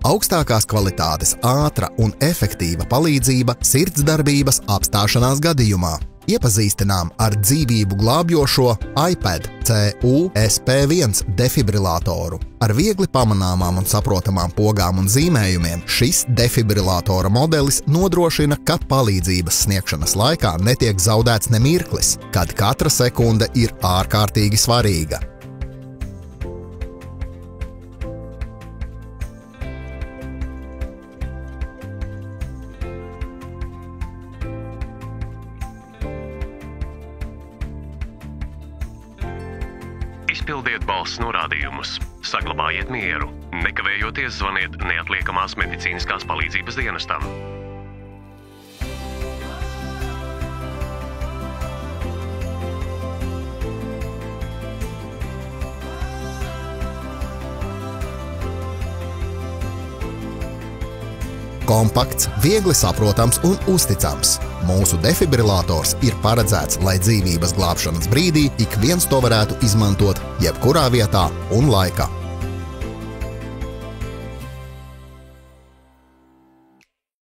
Augstākās kvalitātes, ātra un efektīva palīdzība sirdsdarbības apstāšanās gadījumā. Iepazīstinām ar dzīvību glābjošo iPad CU-SP1 defibrilatoru. Ar viegli pamanāmām un saprotamām pogām un zīmējumiem šis defibrilatora modelis nodrošina, ka palīdzības sniegšanas laikā netiek zaudēts ne mirklis, kad katra sekunde ir ārkārtīgi svarīga. Izpildiet balss norādījumus, saglabājiet mieru, nekavējoties zvaniet neatliekamās medicīniskās palīdzības dienestam. Kompakts, viegli saprotams un uzticams. Mūsu defibrillators ir paredzēts, lai dzīvības glābšanas brīdī ik viens to varētu izmantot jebkurā vietā un laikā.